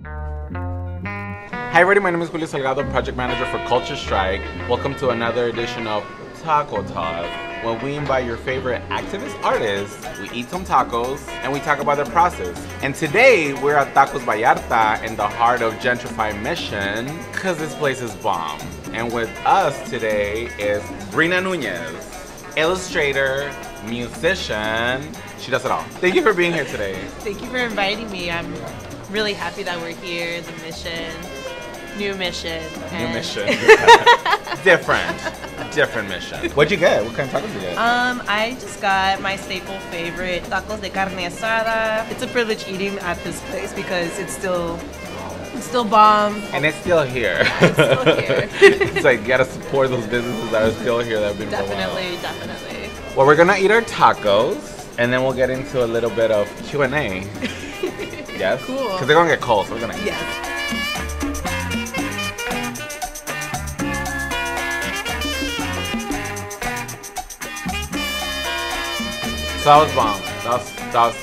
Hi everybody, my name is Julio Salgado, Project Manager for Culture Strike. Welcome to another edition of Taco Talk, where we invite your favorite activist artists, we eat some tacos, and we talk about their process. And today, we're at Taqueria Vallarta in the heart of Gentrify Mission, because this place is bomb. And with us today is Breena Nuñez, illustrator, musician, she does it all. Thank you for being here today. Thank you for inviting me. I'm really happy that we're here, the mission. New mission. New mission. Different mission. What'd you get? What kind of tacos did you get? I just got my staple favorite, tacos de carne asada. It's a privilege eating at this place because it's still bomb. And it's still here. It's still here. It's like you gotta support those businesses that are still here that have been Definitely. Well, we're gonna eat our tacos and then we'll get into a little bit of Q&A. Yes? Cool. Because they're gonna get cold, so we're gonna eat. Yes. So that was bomb.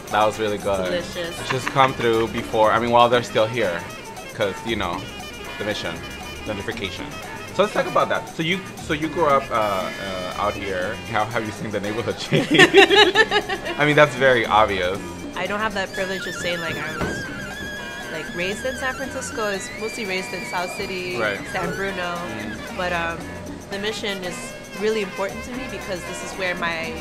That was really good. Delicious. Just come through before, while they're still here. Because, you know, the mission, gentrification. So let's talk about that. So you grew up out here. How have you seen the neighborhood change? That's very obvious. I don't have that privilege of saying like I was like raised in San Francisco. I was mostly raised in South City, right. San Bruno. But the mission is really important to me because this is where my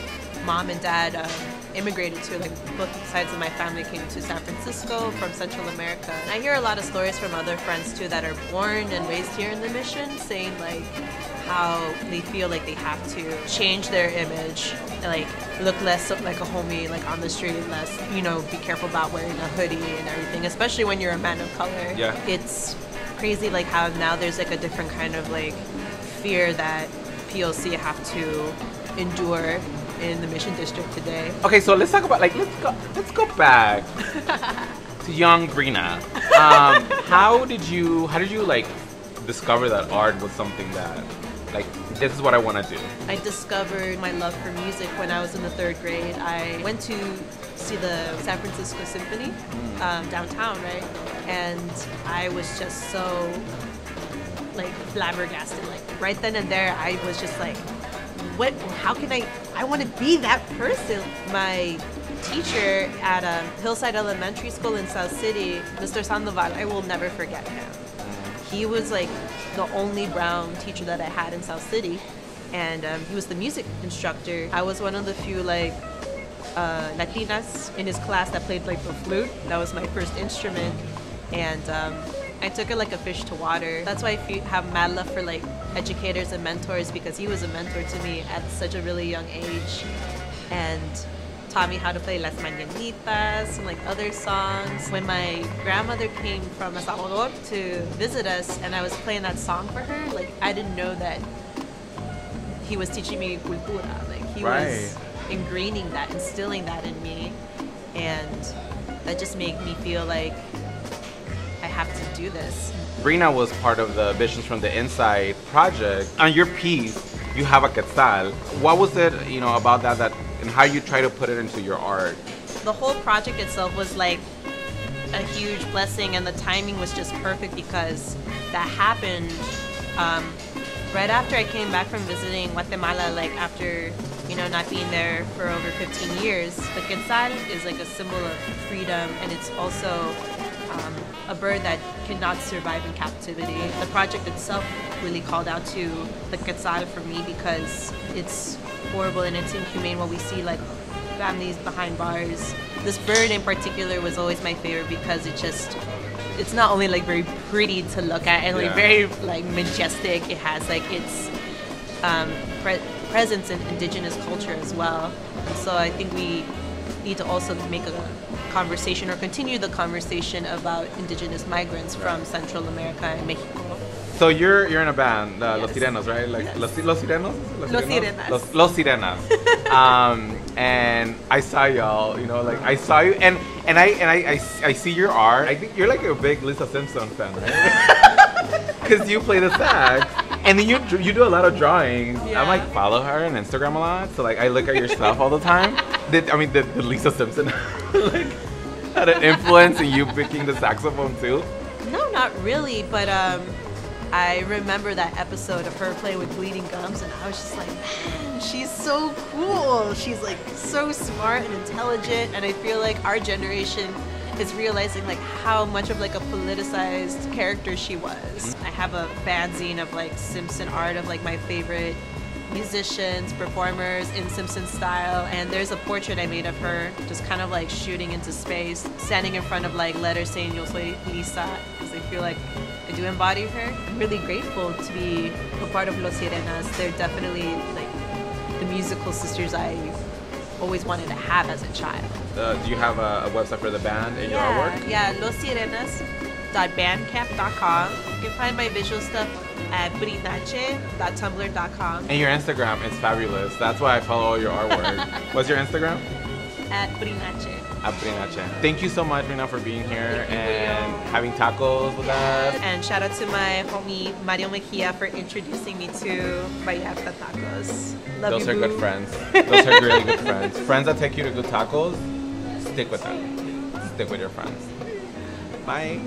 mom and dad immigrated to. Like both sides of my family came to San Francisco from Central America. And I hear a lot of stories from other friends too that are born and raised here in the mission, saying like how they feel like they have to change their image, like look less like a homie, like on the street, less, be careful about wearing a hoodie and everything, especially when you're a man of color. Yeah. It's crazy like how now there's like a different kind of like fear that POC have to endure in the Mission District today. Okay, so let's talk about let's go back to young Breena. How did you like discover that art was something that this is what I want to do? I discovered my love for music when I was in the 3rd grade. I went to see the San Francisco Symphony downtown, right? And I was just so like flabbergasted. Like right then and there, I was just like, how can I want to be that person. My teacher at Hillside Elementary School in South City, Mr. Sandoval, I will never forget him. He was like the only brown teacher that I had in South City, and he was the music instructor. I was one of the few Latinas in his class that played like the flute. That was my first instrument, and I took it like a fish to water. That's why I have mad love for like educators and mentors, because he was a mentor to me at such a really young age and taught me how to play Las Mañanitas and like other songs. When my grandmother came from El Salvador to visit us and I was playing that song for her, like I didn't know that he was teaching me cultura. Like he was ingraining that, instilling that in me, and that just made me feel like I have to do this. Breena was part of the Visions from the Inside project. On your piece, you have a quetzal. What was it, about that and how you try to put it into your art? The whole project itself was like a huge blessing, and the timing was just perfect because that happened right after I came back from visiting Guatemala, like after not being there for over 15 years. The quetzal is like a symbol of freedom, and it's also a bird that cannot survive in captivity. The project itself really called out to the quetzal for me because it's horrible and it's inhumane what we see, like families behind bars. This bird in particular was always my favorite because it's not only like very pretty to look at and like very like majestic, it has like its presence in indigenous culture as well. And so I think we need to also make a conversation or continue the conversation about indigenous migrants from Central America and Mexico. So you're in a band, Yes. Los Sirenos, right? Like Yes. Los Sirenos? Los Sirenas. Los Sirenas. And I saw y'all, I saw you, and I see your art. I think you're like a big Lisa Simpson fan, right? Because you play the sax. And then you do a lot of drawings. Yeah. I like follow her on Instagram a lot, so like I look at your stuff all the time. Did Lisa Simpson like had an influence in you picking the saxophone too? No, not really, but I remember that episode of her playing with bleeding gums, and I was just like, man, she's so cool. She's like so smart and intelligent, and I feel like our generation is realizing like how much of like a politicized character she was. I have a fanzine of like Simpson art of like my favorite musicians, performers in Simpson style, and there's a portrait I made of her just kind of like shooting into space, standing in front of like letters saying Yo soy Lisa, because I feel like I do embody her. I'm really grateful to be a part of Los Sirenas. They're definitely like the musical sisters I always wanted to have as a child. Do you have a website for the band and your artwork? Yeah, lossirenas.bandcamp.com. You can find my visual stuff at breenache.tumblr.com. And your Instagram is fabulous. That's why I follow all your artwork. What's your Instagram? At Breenache. At Breenache. Thank you so much, Breena, for being here and having tacos with us. And shout out to my homie Mario Mejia for introducing me to Vallarta Tacos. Love Those you, are boo. good friends. Those are really good friends. Friends that take you to good tacos, stick with them. Stick with your friends. Bye.